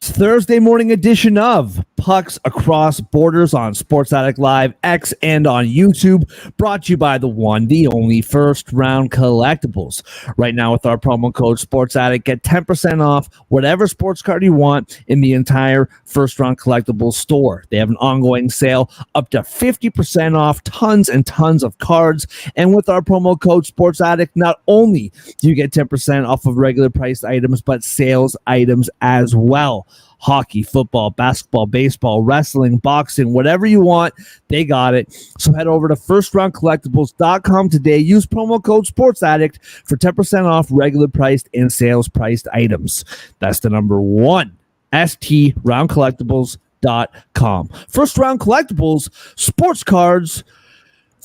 Thursday morning edition of Pucks Across Borders on Sports Addict Live, X, and on YouTube, brought to you by the one, the only First Round Collectibles. Right now with our promo code Sports Addict, get 10% off whatever sports card you want in the entire First Round Collectibles store. They have an ongoing sale up to 50% off, tons and tons of cards. And with our promo code Sports Addict, not only do you get 10% off of regular priced items, but sales items as well. Hockey, football, basketball, baseball, wrestling, boxing, whatever you want, they got it. So head over to firstroundcollectibles.com today. Use promo code SportsAddict for 10% off regular priced and sales priced items. That's the number one, STRoundcollectibles.com. First Round Collectibles, sports cards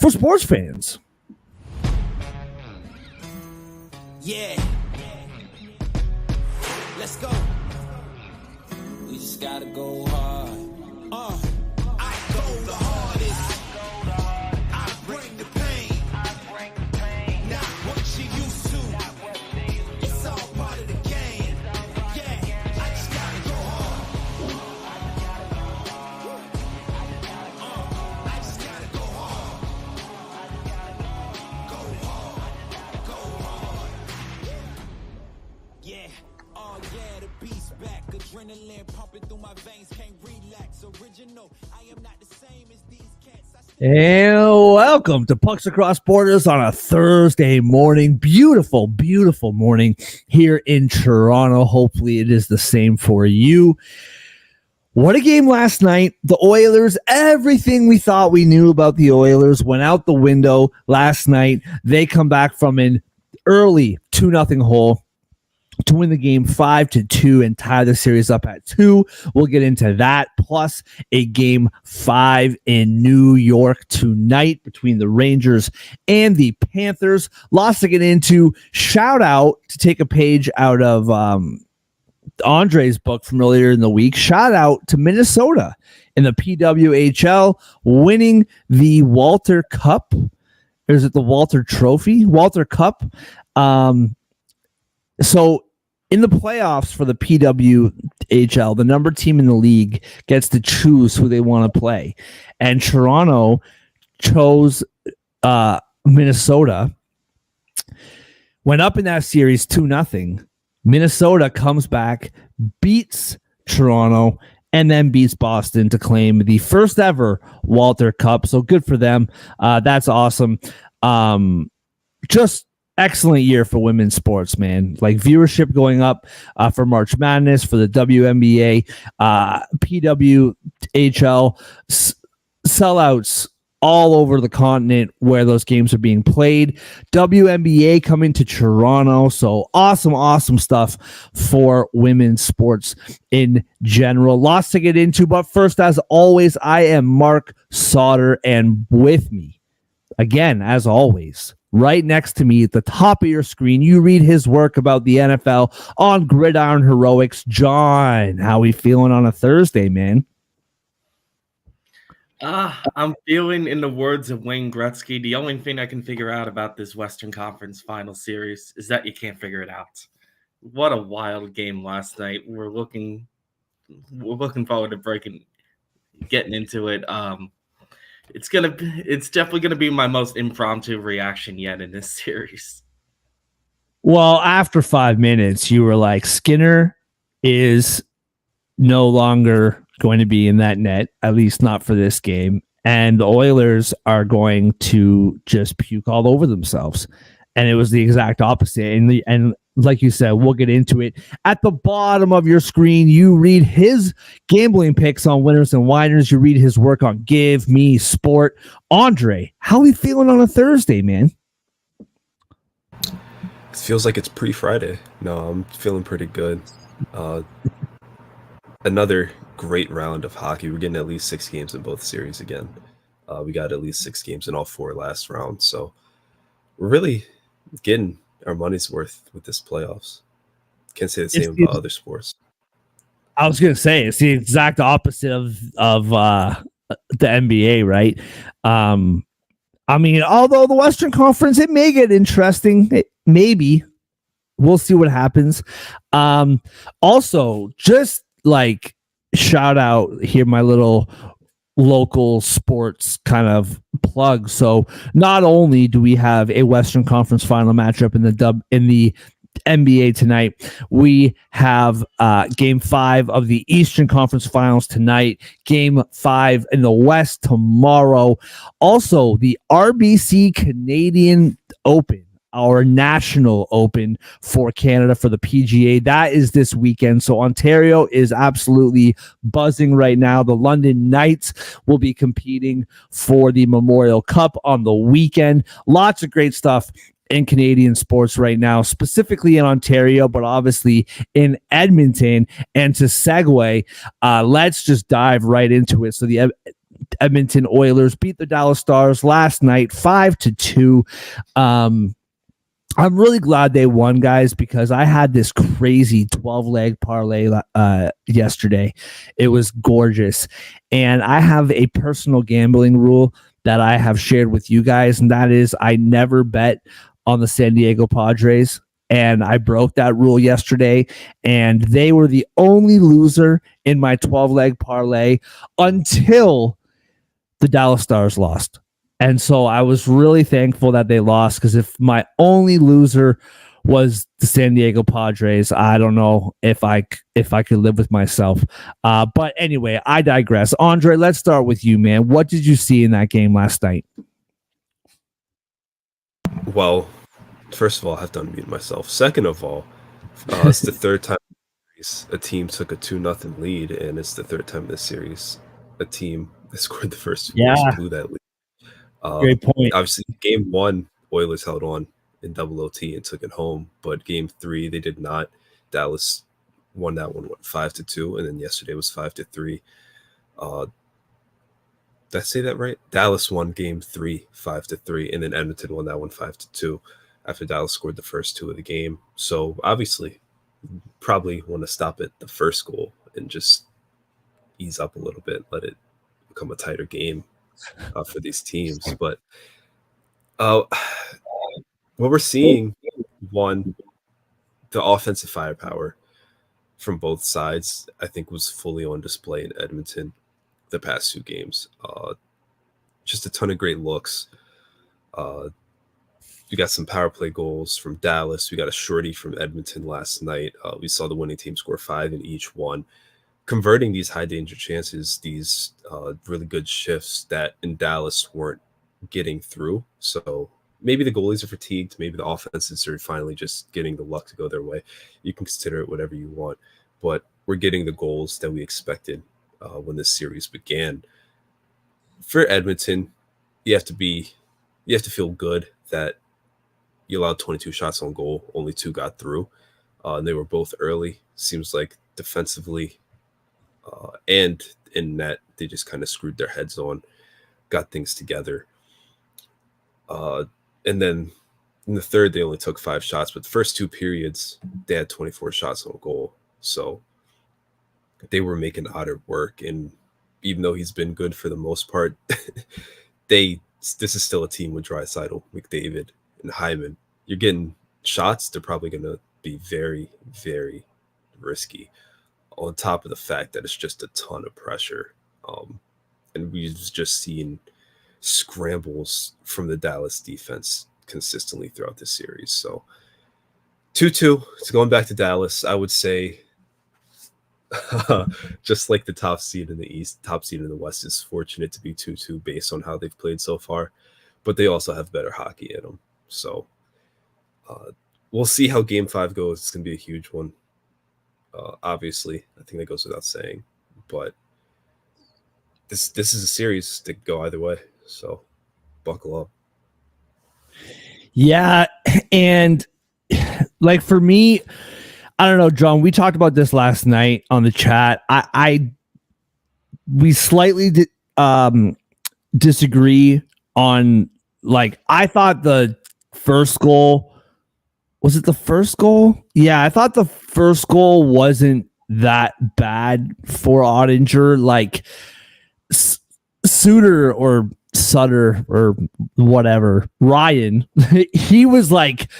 for sports fans. Yeah. Let's go. We just gotta go hard. I go the hardest. I bring the pain. Not what you used to. It's all part of the game. Yeah, I just gotta go hard. I just gotta go hard. Go hard. Go hard. Yeah. Oh yeah, the beast back. Adrenaline pumping through my veins, can't relax. Original, I am not the same as these cats. And welcome to Pucks Across Borders on a Thursday morning. Beautiful, beautiful morning here in Toronto. Hopefully it is the same for you. What a game last night. The Oilers, everything we thought we knew about the Oilers went out the window last night. They come back from an early 2-0 hole to win the game 5-2 and tie the series up at 2. We'll get into that, plus a game 5 in New York tonight between the Rangers and the Panthers. Lots to get into. Shout out, to take a page out of Andre's book from earlier in the week. Shout out to Minnesota in the PWHL, winning the Walter Cup. Or is it the Walter Trophy? Walter Cup. So in the playoffs for the PWHL, the number team in the league gets to choose who they want to play. And Toronto chose Minnesota. Went up in that series 2-0. Minnesota comes back, beats Toronto, and then beats Boston to claim the first ever Walter Cup. So good for them. That's awesome. Just excellent year for women's sports, man. Like viewership going up for March Madness, for the WNBA, PWHL, sellouts all over the continent where those games are being played. WNBA coming to Toronto. So awesome stuff for women's sports in general. Lots to get into. But first, as always, I am Mark Sauter, and with me, again, as always, right next to me at the top of your screen, you read his work about the NFL on Gridiron Heroics. John, how we feeling on a Thursday, man? I'm feeling, in the words of Wayne Gretzky, the only thing I can figure out about this Western Conference Final Series is that you can't figure it out. What a wild game last night. We're looking forward to getting into it. It's definitely gonna be my most impromptu reaction yet in this series. Well, after 5 minutes, you were like, Skinner is no longer going to be in that net, at least not for this game. And the Oilers are going to just puke all over themselves. And it was the exact opposite. And like you said, we'll get into it. At the bottom of your screen, you read his gambling picks on winners and whiners. You read his work on Give Me Sport. Andre, how are you feeling on a Thursday, man? It feels like it's pre-Friday. No, I'm feeling pretty good. Another great round of hockey. We're getting at least 6 games in both series again. We got at least 6 games in all 4 last rounds. So we're really getting our money's worth with this playoffs. Can't say the same about other sports. I was going to say, it's the exact opposite of the NBA, right? I mean, although the Western Conference, it may get interesting. Maybe. We'll see what happens. Also, just like shout out here my little local sports kind of plug. So not only do we have a Western Conference final matchup in the NBA tonight, we have game 5 of the Eastern Conference Finals tonight, game 5 in the West tomorrow. Also, the RBC Canadian Open, our national open for Canada for the PGA, that is this weekend. So Ontario is absolutely buzzing right now. The London Knights will be competing for the Memorial Cup on the weekend. Lots of great stuff in Canadian sports right now, specifically in Ontario, but obviously in Edmonton. And to segue, let's just dive right into it. So the Edmonton Oilers beat the Dallas Stars last night 5-2. I'm really glad they won, guys, because I had this crazy 12-leg parlay yesterday. It was gorgeous. And I have a personal gambling rule that I have shared with you guys, and that is I never bet on the San Diego Padres. And I broke that rule yesterday, and they were the only loser in my 12-leg parlay until the Dallas Stars lost. And so I was really thankful that they lost, because if my only loser was the San Diego Padres, I don't know if I could live with myself. But anyway, I digress. Andre, let's start with you, man. What did you see in that game last night? Well, first of all, I have to unmute myself. Second of all, it's the third time a team took a 2-0 lead, and it's the third time this series a team that scored the first 2 goals blew that lead. Great point. Obviously, game 1, Oilers held on in double OT and took it home, but game 3 they did not. Dallas won that one 5-2, and then yesterday was 5-3. Did I say that right? Dallas won game 3 5-3, and then Edmonton won that one 5-2 after Dallas scored the first 2 of the game. So obviously, probably want to stop at the first goal and just ease up a little bit, let it become a tighter game for these teams. But what we're seeing, one, the offensive firepower from both sides, I think, was fully on display in Edmonton the past 2 games. Just a ton of great looks. We got some power play goals from Dallas. We got a shorty from Edmonton last night. We saw the winning team score 5 in each one, converting these high danger chances, these really good shifts that in Dallas weren't getting through. So maybe the goalies are fatigued. Maybe the offenses are finally just getting the luck to go their way. You can consider it whatever you want, but we're getting the goals that we expected when this series began. For Edmonton, you have to feel good that you allowed 22 shots on goal. Only 2 got through. And they were both early. Seems like defensively and in net, they just kind of screwed their heads on, got things together. And then in the third, they only took 5 shots, but the first 2 periods, they had 24 shots on goal. So they were making Otter work. And even though he's been good for the most part, this is still a team with Draisaitl, McDavid, and Hyman. You're getting shots, they're probably going to be very, very risky, on top of the fact that it's just a ton of pressure. And we've just seen scrambles from the Dallas defense consistently throughout this series. So 2-2, it's going back to Dallas. I would say just like the top seed in the East, top seed in the West is fortunate to be 2-2 based on how they've played so far, but they also have better hockey in them. So we'll see how game 5 goes. It's going to be a huge one. Obviously, I think that goes without saying, but this is a series that could go either way. So buckle up. Yeah, and like for me, I don't know, John. We talked about this last night on the chat. We slightly disagree on, like, I thought the first goal, was it the first goal? Yeah, I thought the first goal wasn't that bad for Ottinger. Like Sutter or Ryan, he was like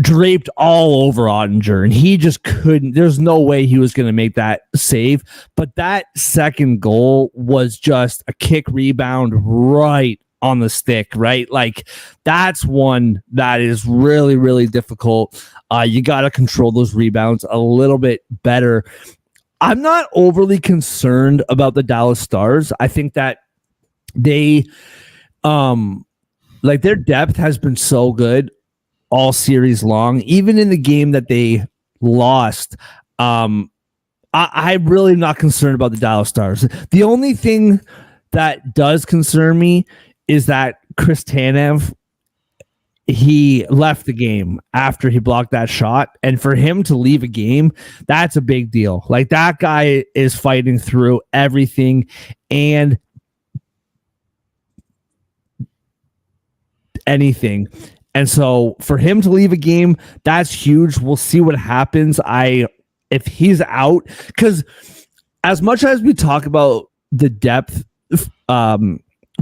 draped all over Ottinger, and he just couldn't. There's no way he was going to make that save. But that second goal was just a kick rebound right on the stick, right? Like, that's one that is really, really difficult. You got to control those rebounds a little bit better. I'm not overly concerned about the Dallas Stars. I think that they, like, their depth has been so good all series long. Even in the game that they lost, I'm really not concerned about the Dallas Stars. The only thing that does concern me is that Chris Tanev, he left the game after he blocked that shot. And for him to leave a game, that's a big deal. Like, that guy is fighting through everything and anything. And so for him to leave a game, that's huge. We'll see what happens. If he's out, because as much as we talk about the depth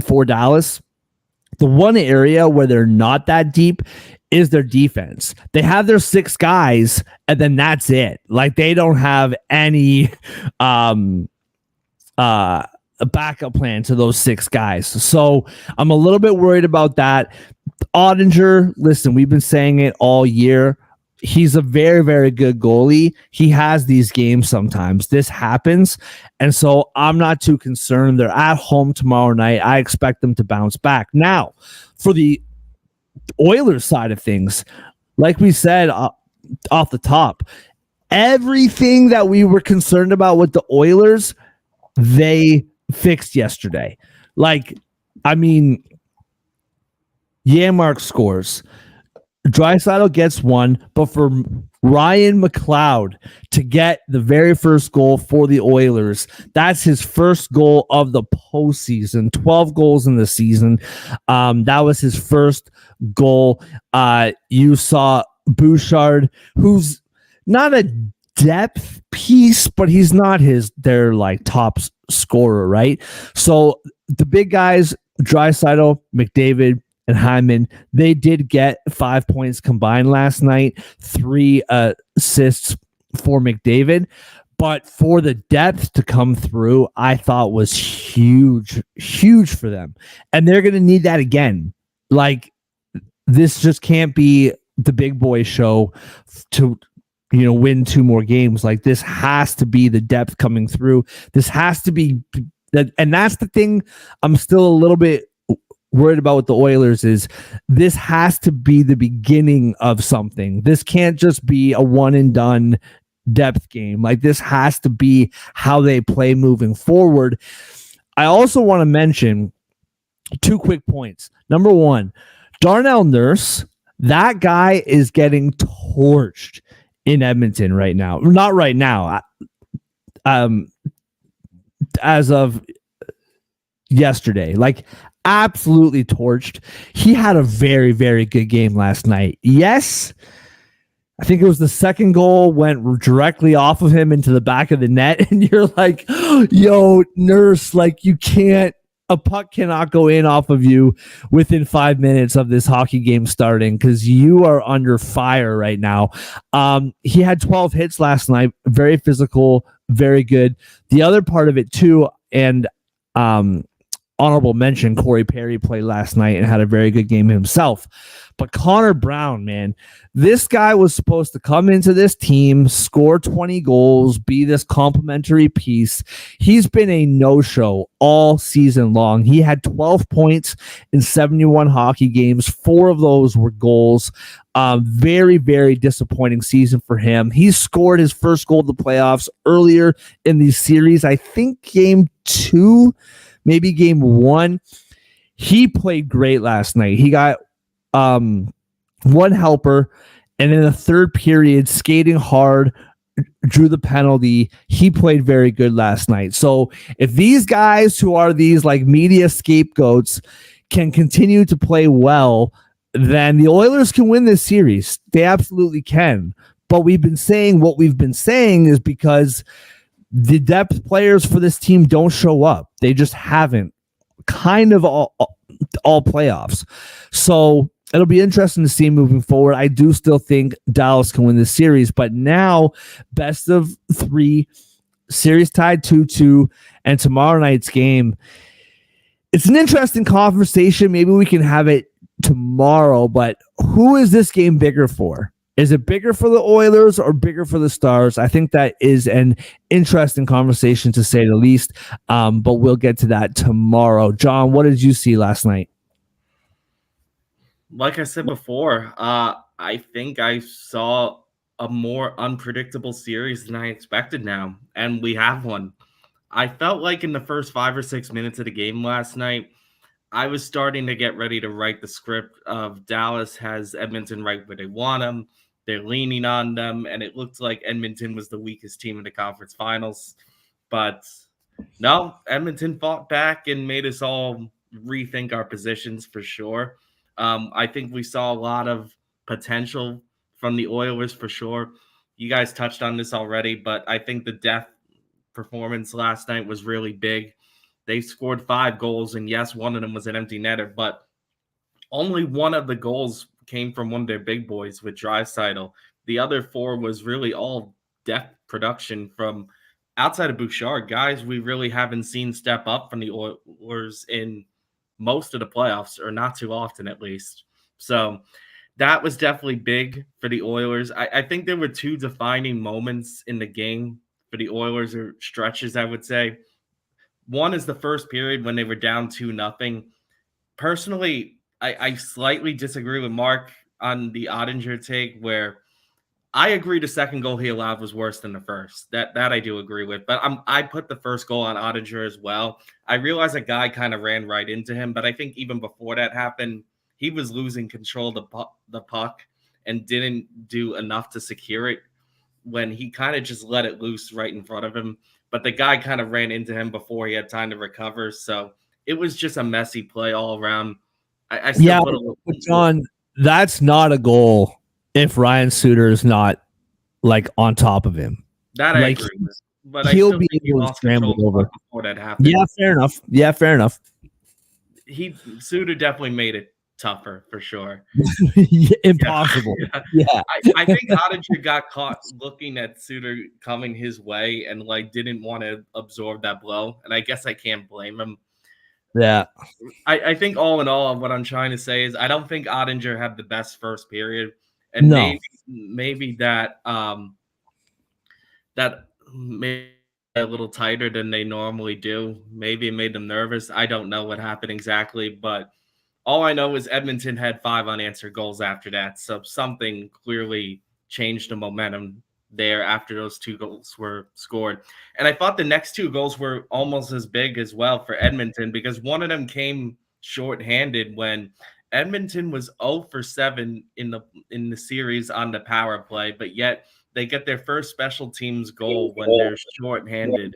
for Dallas, the one area where they're not that deep is their defense. They have their 6 guys, and then that's it. Like, they don't have any a backup plan to those 6 guys. So I'm a little bit worried about that. Ottinger, listen, we've been saying it all year. He's a very, very good goalie. He has these games sometimes. This happens. And so I'm not too concerned. They're at home tomorrow night. I expect them to bounce back. Now, for the Oilers side of things, like we said off the top, everything that we were concerned about with the Oilers, they fixed yesterday. Like, I mean, Janmark scores. Draisaitl gets one, but for Ryan McLeod to get the very first goal for the Oilers, that's his first goal of the postseason. 12 goals in the season. That was his first goal. You saw Bouchard, who's not a depth piece, but he's not their like top scorer, right? So the big guys, Draisaitl, McDavid, and Hyman, they did get 5 points combined last night, 3 assists for McDavid. But for the depth to come through, I thought was huge, huge for them. And they're going to need that again. Like, this just can't be the big boy show to, win 2 more games. Like, this has to be the depth coming through. This has to be that. And that's the thing I'm still a little bit worried about with the Oilers is this has to be the beginning of something. This can't just be a one and done depth game. Like, this has to be how they play moving forward. I also want to mention 2 quick points. Number 1, Darnell Nurse, that guy is getting torched in Edmonton right now. Not right now. As of yesterday, like, absolutely torched. He had a very, very good game last night. Yes, I think it was the second goal went directly off of him into the back of the net, and you're like, yo, Nurse, like, a puck cannot go in off of you within 5 minutes of this hockey game starting because you are under fire right now. He had 12 hits last night, very physical, very good. The other part of it too, and honorable mention, Corey Perry played last night and had a very good game himself. But Connor Brown, man, this guy was supposed to come into this team, score 20 goals, be this complimentary piece. He's been a no-show all season long. He had 12 points in 71 hockey games. 4 of those were goals. Very, very disappointing season for him. He scored his first goal of the playoffs earlier in the series. I think game 2, maybe game 1. He played great last night. He got 1 helper, and in the third period, skating hard, drew the penalty. He played very good last night. So if these guys who are these like media scapegoats can continue to play well, then the Oilers can win this series. They absolutely can. But what we've been saying is because the depth players for this team don't show up. They just haven't, kind of all playoffs. So it'll be interesting to see moving forward. I do still think Dallas can win this series, but now best of 3, series tied 2-2, and tomorrow night's game. It's an interesting conversation. Maybe we can have it tomorrow, but who is this game bigger for? Is it bigger for the Oilers or bigger for the Stars? I think that is an interesting conversation to say the least, but we'll get to that tomorrow. John, what did you see last night? Like I said before, I think I saw a more unpredictable series than I expected now, and we have one. I felt like in the first 5 or 6 minutes of the game last night, I was starting to get ready to write the script of Dallas has Edmonton right where they want them. They're leaning on them, and it looked like Edmonton was the weakest team in the conference finals. But no, Edmonton fought back and made us all rethink our positions for sure. I think we saw a lot of potential from the Oilers for sure. You guys touched on this already, but I think the depth performance last night was really big. They scored 5 goals, and yes, one of them was an empty netter, but only one of the goals came from one of their big boys with Draisaitl. The other 4 was really all depth production from outside of Bouchard, guys we really haven't seen step up from the Oilers in most of the playoffs, or not too often at least. So that was definitely big for the Oilers. I think there were 2 defining moments in the game for the Oilers, or stretches, I would say. One is the first period when they were down 2-0. Personally, I slightly disagree with Mark on the Ottinger take, where I agree the second goal he allowed was worse than the first. That I do agree with. But I put the first goal on Ottinger as well. I realize a guy kind of ran right into him, but I think even before that happened, he was losing control of the puck and didn't do enough to secure it when he kind of just let it loose right in front of him. But the guy kind of ran into him before he had time to recover. So it was just a messy play all around. I still put a little. John, that's not a goal if Ryan Suter is not like on top of him. That I agree with. But he'll be able to scramble over before that happened. Yeah, fair enough. Suter definitely made it tougher for sure. Impossible. Yeah. I think Ottinger got caught looking at Suter coming his way and like didn't want to absorb that blow. And I guess I can't blame him. Yeah. I think all in all, what I'm trying to say is I don't think Ottinger had the best first period. And maybe that that made a little tighter than they normally do. Maybe it made them nervous. I don't know what happened exactly, but all I know is Edmonton had 5 unanswered goals after that. So something clearly changed the momentum there after those 2 goals were scored. And I thought the next 2 goals were almost as big as well for Edmonton, because one of them came shorthanded when Edmonton was 0 for 7 in the series on the power play, but yet they get their first special teams goal when they're shorthanded.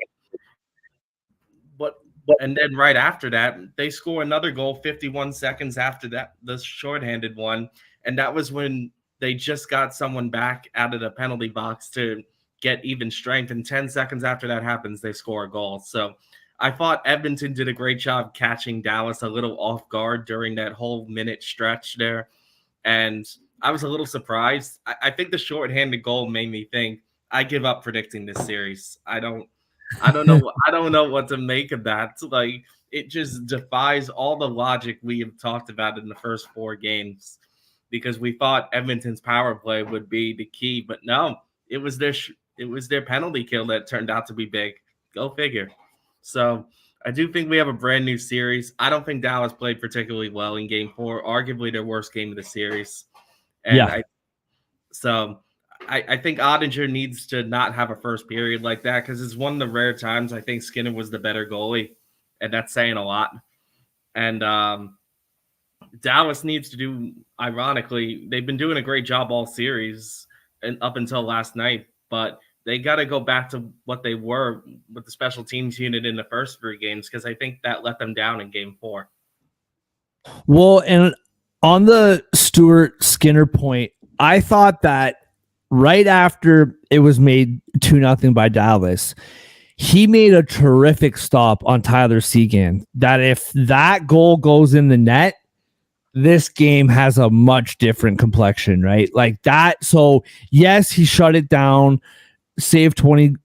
And then right after that, they score another goal 51 seconds after that, the shorthanded one. And that was when they just got someone back out of the penalty box to get even strength. And 10 seconds after that happens, they score a goal. So I thought Edmonton did a great job catching Dallas a little off guard during that whole minute stretch there. And I was a little surprised. I think the shorthanded goal made me think I give up predicting this series. I don't know what to make of that. Like, it just defies all the logic we have talked about in the first 4 games, because we thought Edmonton's power play would be the key, but no, it was their penalty kill that turned out to be big. Go figure. So I do think we have a brand new series. I don't think Dallas played particularly well in Game 4, arguably their worst game of the series. And I think Ottinger needs to not have a first period like that, because it's one of the rare times I think Skinner was the better goalie, and that's saying a lot. And Dallas needs to do, ironically, they've been doing a great job all series and up until last night, but they got to go back to what they were with the special teams unit in the first 3 games, because I think that let them down in Game 4. Well, and on the Stuart Skinner point, I thought that right after it was made 2-0 by Dallas, he made a terrific stop on Tyler Seguin. That if that goal goes in the net, this game has a much different complexion, right? Like that. So yes, he shut it down, saved 20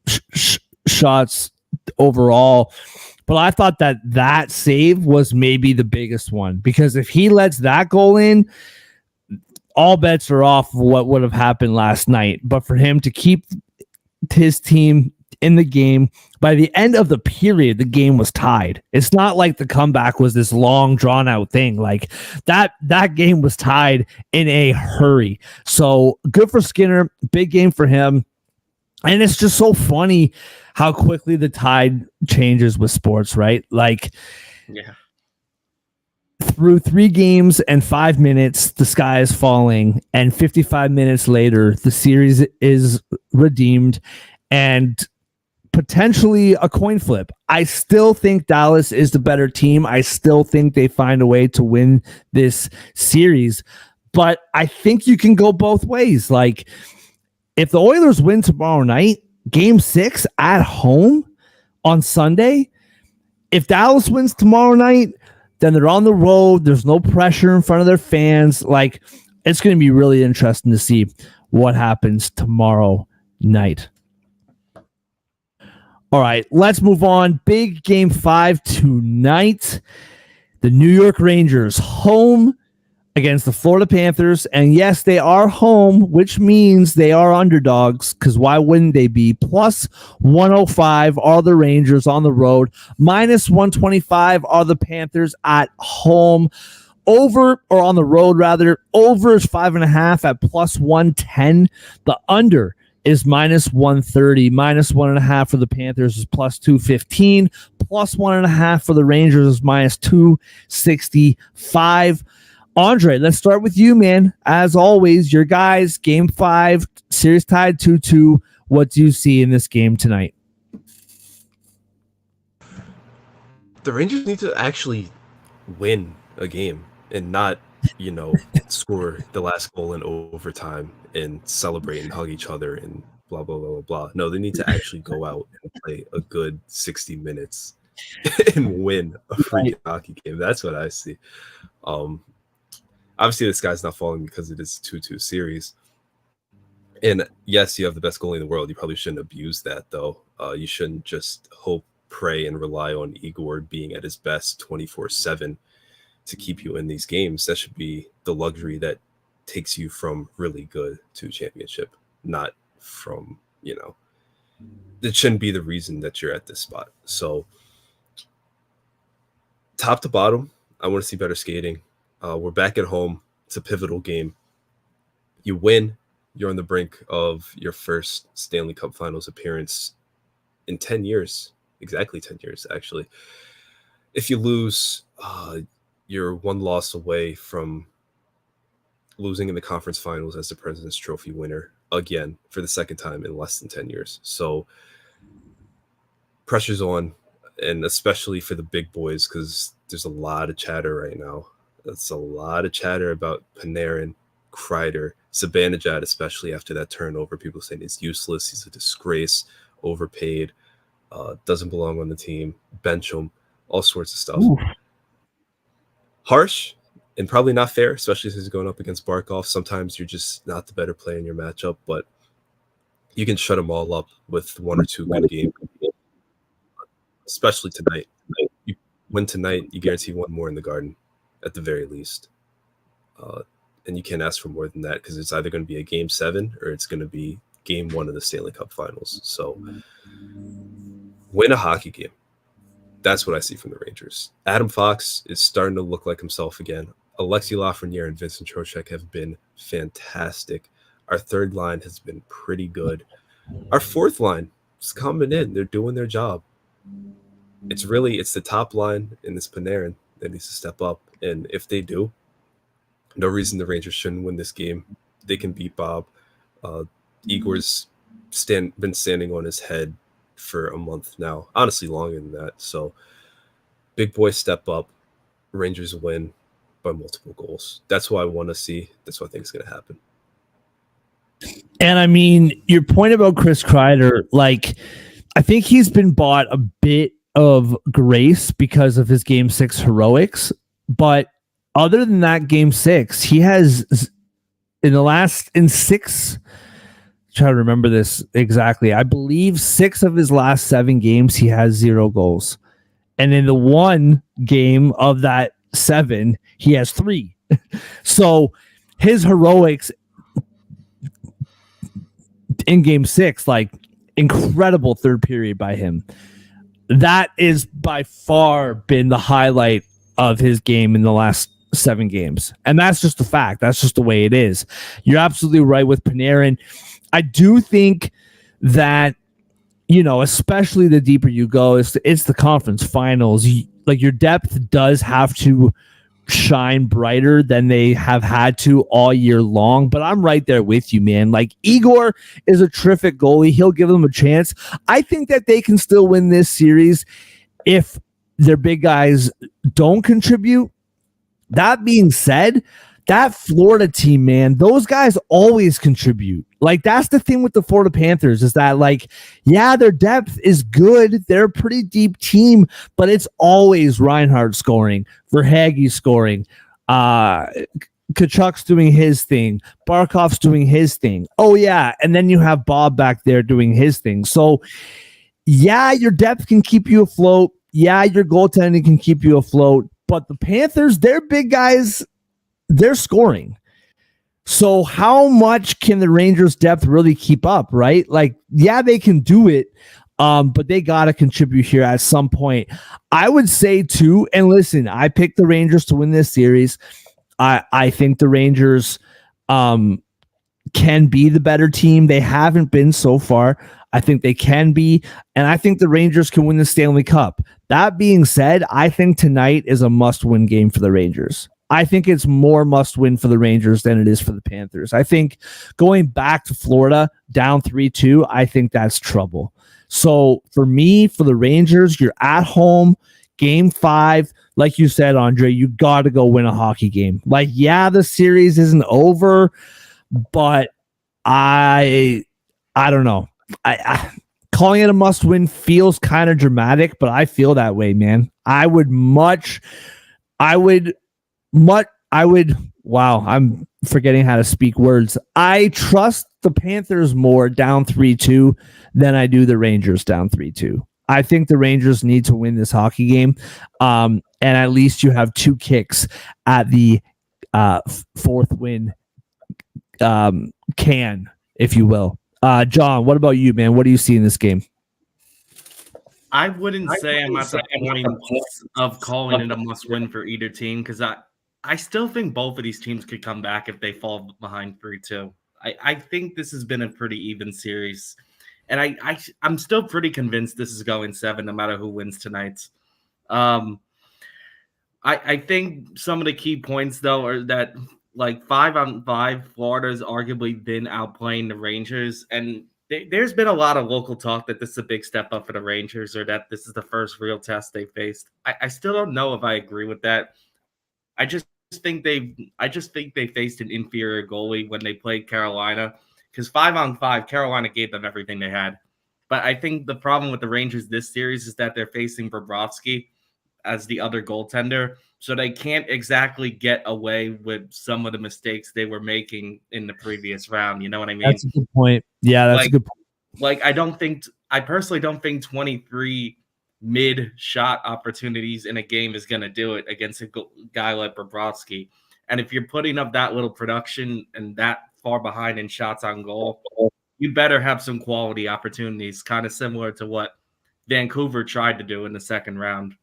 shots overall. But I thought that save was maybe the biggest one, because if he lets that goal in, all bets are off what would have happened last night. But for him to keep his team in the game, by the end of the period, the game was tied. It's not like the comeback was this long, drawn out thing. Like that game was tied in a hurry. So good for Skinner. Big game for him. And it's just so funny how quickly the tide changes with sports, right? Like, Yeah. through 3 games and 5 minutes, the sky is falling, and 55 minutes later, the series is redeemed and potentially a coin flip. I still think Dallas is the better team. I still think they find a way to win this series, but I think you can go both ways. Like, if the Oilers win tomorrow night, game 6 at home on Sunday, if Dallas wins tomorrow night, then they're on the road. There's no pressure in front of their fans. Like, it's going to be really interesting to see what happens tomorrow night. All right, let's move on. Big game 5 tonight. The New York Rangers home against the Florida Panthers. And yes, they are home, which means they are underdogs, because why wouldn't they be? Plus 105 are the Rangers on the road. Minus 125 are the Panthers at home. Over, or on the road rather, over is 5.5 at plus 110. The under is minus 130. Minus 1.5 for the Panthers is plus 215. Plus 1.5 for the Rangers is minus 265. Andre, let's start with you, man. As always, your guys, game 5, series tied 2-2. What do you see in this game tonight? The Rangers need to actually win a game and not, score the last goal in overtime and celebrate and hug each other and blah, blah, blah, blah, blah. No, they need to actually go out and play a good 60 minutes and win a freaking hockey game. That's what I see. Obviously, this guy's not falling because it is a 2-2 series. And yes, you have the best goalie in the world. You probably shouldn't abuse that, though. You shouldn't just hope, pray, and rely on Igor being at his best 24/7 to keep you in these games. That should be the luxury that takes you from really good to championship, not from, it shouldn't be the reason that you're at this spot. So top to bottom, I want to see better skating. We're back at home. It's a pivotal game. You win, you're on the brink of your first Stanley Cup Finals appearance in 10 years. Exactly 10 years, actually. If you lose, you're one loss away from losing in the conference finals as the President's Trophy winner again for the second time in less than 10 years. So pressure's on, and especially for the big boys, because there's a lot of chatter right now. That's a lot of chatter about Panarin, Kreider, Zibanejad, especially after that turnover. People saying he's useless, he's a disgrace, overpaid, doesn't belong on the team, bench him, all sorts of stuff. Ooh. Harsh and probably not fair, especially since he's going up against Barkov. Sometimes you're just not the better player in your matchup, but you can shut them all up with 1 or 2 good games, especially tonight. You win tonight, you guarantee 1 more in the Garden at the very least. And you can't ask for more than that, because it's either going to be a game 7 or it's going to be game 1 of the Stanley Cup Finals. So win a hockey game. That's what I see from the Rangers. Adam Fox is starting to look like himself again. Alexi Lafreniere and Vincent Trocheck have been fantastic. Our third line has been pretty good. Our fourth line is coming in. They're doing their job. It's the top line in this Panarin that needs to step up. And if they do, no reason the Rangers shouldn't win this game. They can beat Bob. Igor's been standing on his head for a month now, honestly longer than that. So big boys step up, Rangers win by multiple goals. That's what I want to see. That's what I think is going to happen. And I mean, your point about Chris Kreider, like, I think he's been bought a bit of grace because of his game 6 heroics, but other than that game 6, he has in 6, try to remember this exactly. I believe 6 of his last 7 games he has 0 goals. And in the one game of that 7, he has 3. So his heroics in game 6, like incredible third period by him. That is by far been the highlight of his game in the last 7 games. And that's just a fact. That's just the way it is. You're absolutely right with Panarin. I do think that, especially the deeper you go, it's the conference finals. Like, your depth does have to shine brighter than they have had to all year long. But I'm right there with you, man. Like, Igor is a terrific goalie. He'll give them a chance. I think that they can still win this series if their big guys don't contribute. That being said, that Florida team, man, those guys always contribute. Like, that's the thing with the Florida Panthers is that, like, yeah, their depth is good. They're a pretty deep team, but it's always Reinhardt scoring, Verhaeghe scoring, Kachuk's doing his thing, Barkov's doing his thing. Oh, yeah, and then you have Bob back there doing his thing. So, yeah, your depth can keep you afloat. Yeah, your goaltending can keep you afloat. But the Panthers, their big guys, they're scoring. So how much can the Rangers depth really keep up, right? Like, yeah, they can do it, but they got to contribute here at some point. I would say too, and listen, I picked the Rangers to win this series. I think the Rangers can be the better team. They haven't been so far. I think they can be, and I think the Rangers can win the Stanley Cup. That being said, I think tonight is a must-win game for the Rangers. I think it's more must-win for the Rangers than it is for the Panthers. I think going back to Florida, down 3-2, I think that's trouble. So for me, for the Rangers, you're at home, game 5. Like you said, Andre, you got to go win a hockey game. Like, yeah, the series isn't over, but I don't know. I calling it a must-win feels kind of dramatic, but I feel that way, man. Wow, I'm forgetting how to speak words. I trust the Panthers more down 3-2 than I do the Rangers down 3-2. I think the Rangers need to win this hockey game. And at least you have 2 kicks at the 4th win can, if you will. John, what about you, man? What do you see in this game? I wouldn't say I'm at the point of calling it a must-win for either team because I still think both of these teams could come back if they fall behind 3-2. I think this has been a pretty even series, and I'm still pretty convinced this is going 7 no matter who wins tonight. I think some of the key points though are that, like, 5-on-5, Florida's arguably been outplaying the Rangers, and there's been a lot of local talk that this is a big step up for the Rangers or that this is the first real test they faced. I still don't know if I agree with that. I just think they faced an inferior goalie when they played Carolina, because 5-on-5, Carolina gave them everything they had. But I think the problem with the Rangers this series is that they're facing Bobrovsky as the other goaltender, so they can't exactly get away with some of the mistakes they were making in the previous round. You know what I mean? That's a good point. Yeah, that's a good point. Like, I personally don't think 23 mid-shot opportunities in a game is going to do it against a guy like Bobrovsky. And if you're putting up that little production and that far behind in shots on goal, you better have some quality opportunities, kind of similar to what Vancouver tried to do in the second round.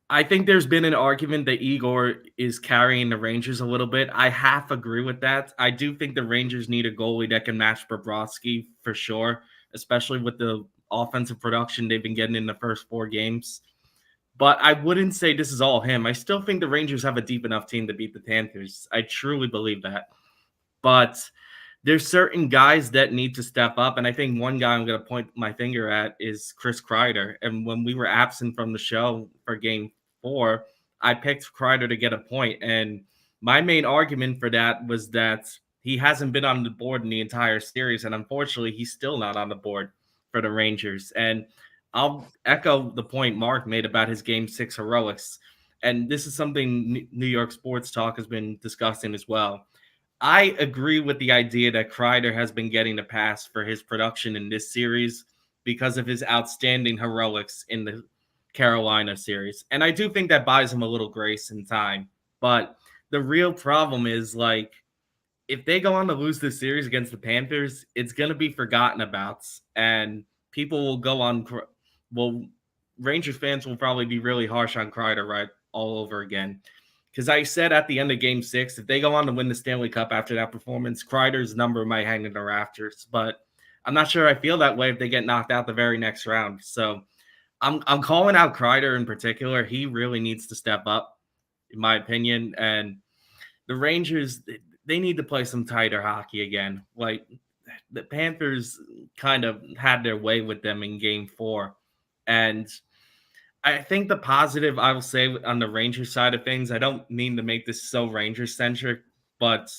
I think there's been an argument that Igor is carrying the Rangers a little bit. I half agree with that. I do think the Rangers need a goalie that can match Bobrovsky for sure, especially with the offensive production they've been getting in the first 4 games. But I wouldn't say this is all him. I still think the Rangers have a deep enough team to beat the Panthers. I truly believe that. But there's certain guys that need to step up. And I think one guy I'm going to point my finger at is Chris Kreider. And when we were absent from the show for game 4, I picked Kreider to get a point. And my main argument for that was that he hasn't been on the board in the entire series. And unfortunately, he's still not on the board for the Rangers. And I'll echo the point Mark made about his game 6 heroics. and this is something New York Sports Talk has been discussing as well. I agree with the idea that Kreider has been getting a pass for his production in this series because of his outstanding heroics in the Carolina series. And I do think that buys him a little grace and time. But the real problem is, like, if they go on to lose this series against the Panthers, it's going to be forgotten about. And people will go on, well, Rangers fans will probably be really harsh on Kreider right all over again. Because I said at the end of Game 6, if they go on to win the Stanley Cup after that performance, Kreider's number might hang in the rafters. But I'm not sure I feel that way if they get knocked out the very next round. So I'm calling out Kreider in particular. He really needs to step up, in my opinion. And the Rangers, they need to play some tighter hockey again. Like, the Panthers kind of had their way with them in Game 4. And I think the positive I will say on the Rangers side of things, I don't mean to make this so Rangers centric, but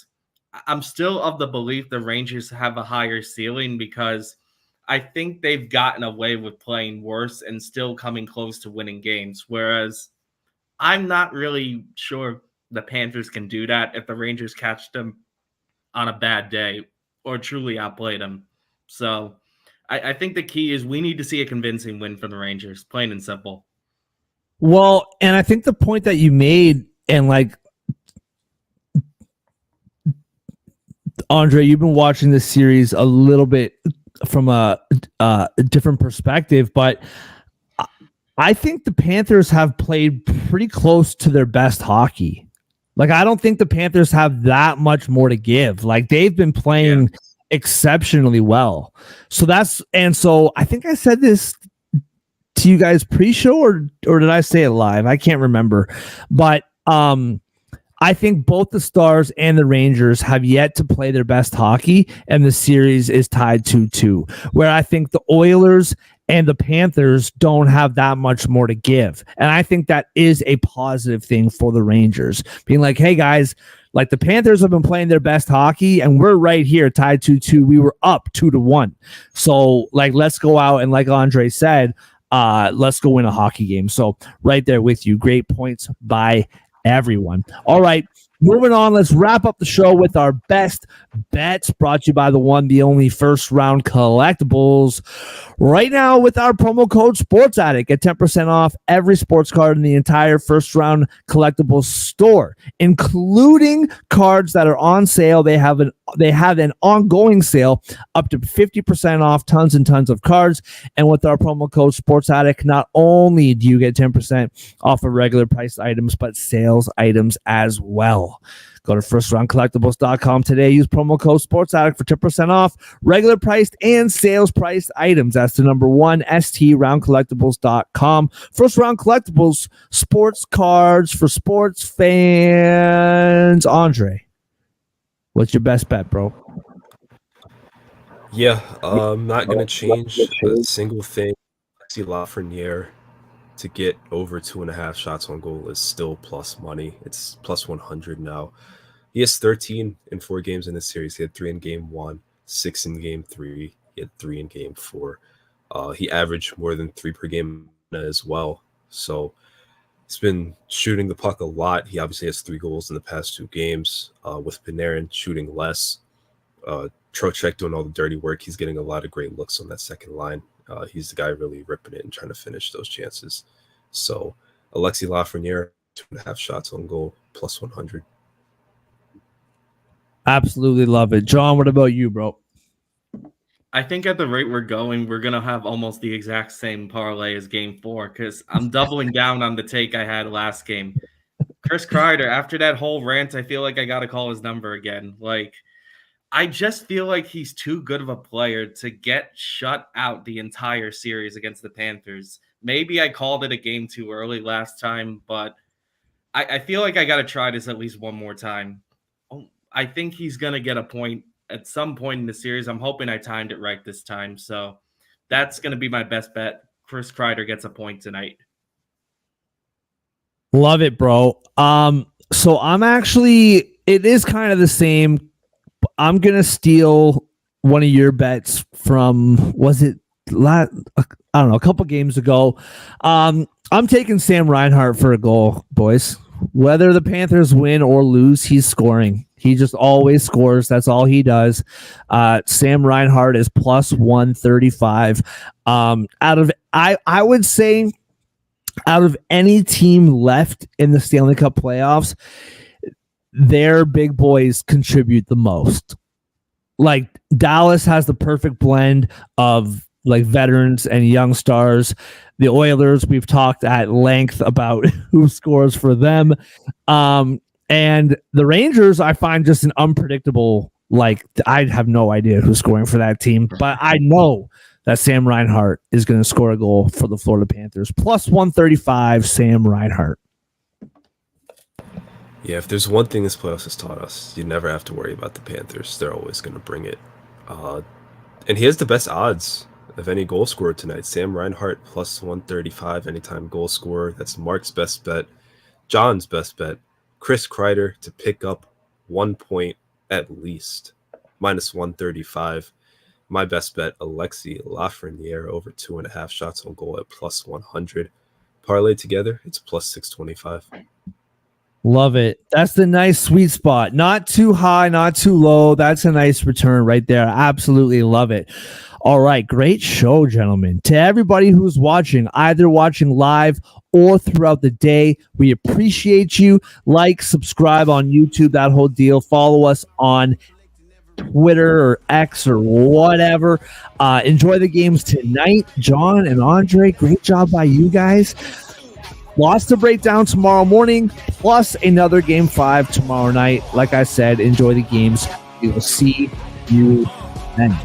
I'm still of the belief the Rangers have a higher ceiling because I think they've gotten away with playing worse and still coming close to winning games. Whereas I'm not really sure the Panthers can do that if the Rangers catch them on a bad day or truly outplay them. So I think the key is we need to see a convincing win for the Rangers, plain and simple. Well, and I think the point that you made, and like, Andre, you've been watching this series a little bit from a different perspective, but I think the Panthers have played pretty close to their best hockey. Like, I don't think the Panthers have that much more to give. Like, they've been playing exceptionally well. So I think I said this to you guys pre-show, or did I say it live? I can't remember. But I think both the Stars and the Rangers have yet to play their best hockey, and the series is tied 2-2, where I think the Oilers and the Panthers don't have that much more to give. And I think that is a positive thing for the Rangers, being like, hey guys, like, the Panthers have been playing their best hockey and we're right here tied 2-2. We were up 2-1. So, like, let's go out and, like Andre said, let's go win a hockey game. So right there with you. Great points by everyone. All right. Moving on, let's wrap up the show with our best bets, brought to you by the one, the only First Round Collectibles. Right now, with our promo code Sports Addict, get 10% off every sports card in the entire First Round Collectibles store, including cards that are on sale. They have an ongoing sale up to 50% off tons and tons of cards. And with our promo code Sports Addict, not only do you get 10% off of regular priced items, but sales items as well. Go to firstroundcollectibles.com today. Use promo code SportsAddict for 10% off regular priced and sales priced items. That's the number one, STRoundcollectibles.com. First Round Collectibles, sports cards for sports fans. Andre, what's your best bet, bro? Yeah, I'm not going to change a single thing. Alexis Lafreniere to get over 2.5 shots on goal is still plus money. It's plus 100 now. He has 13 in 4 games in this series. He had 3 in game 1, 6 in game 3. He had 3 in game 4. He averaged more than 3 per game as well. So he's been shooting the puck a lot. He obviously has 3 goals in the past 2 games. With Panarin shooting less, Trocheck doing all the dirty work. He's getting a lot of great looks on that second line. He's the guy really ripping it and trying to finish those chances. So Alexis Lafreniere, 2.5 shots on goal, plus 100. Absolutely love it. John, what about you, bro? I think at the rate we're going, we're going to have almost the exact same parlay as game 4 because I'm doubling down on the take I had last game. Chris Kreider, after that whole rant, I feel like I got to call his number again. Like, I just feel like he's too good of a player to get shut out the entire series against the Panthers. Maybe I called it a game too early last time, but I feel like I got to try this at least one more time. I think he's going to get a point at some point in the series. I'm hoping I timed it right this time. So that's going to be my best bet. Chris Kreider gets a point tonight. Love it, bro. So it is kind of the same. I'm going to steal one of your bets from, was it I don't know, a couple games ago. I'm taking Sam Reinhart for a goal, boys. Whether the Panthers win or lose, he's scoring. He just always scores. That's all he does. Sam Reinhart is plus 135. I would say out of any team left in the Stanley Cup playoffs, their big boys contribute the most. Like Dallas has the perfect blend of like veterans and young stars. The Oilers, we've talked at length about who scores for them. And the Rangers, I find just an unpredictable, like I have no idea who's scoring for that team, but I know that Sam Reinhart is going to score a goal for the Florida Panthers. Plus 135, Sam Reinhart. Yeah, if there's one thing this playoffs has taught us, you never have to worry about the Panthers. They're always going to bring it. And he has the best odds of any goal scorer tonight. Sam Reinhart plus 135 anytime goal scorer. That's Mark's best bet. John's best bet. Chris Kreider to pick up 1 point at least. Minus 135. My best bet, Alexi Lafreniere over 2.5 shots on goal at plus 100. Parlay together, it's plus 625. Love it. That's the nice sweet spot. Not too high, not too low. That's a nice return right there. Absolutely love it. All right. Great show, gentlemen. To everybody who's watching, either watching live or throughout the day, we appreciate you. Like, subscribe on YouTube, that whole deal. Follow us on Twitter or X or whatever. Enjoy the games tonight. John and Andre, great job by you guys. Lots to break down tomorrow morning, plus another Game 5 tomorrow night. Like I said, enjoy the games. We will see you then.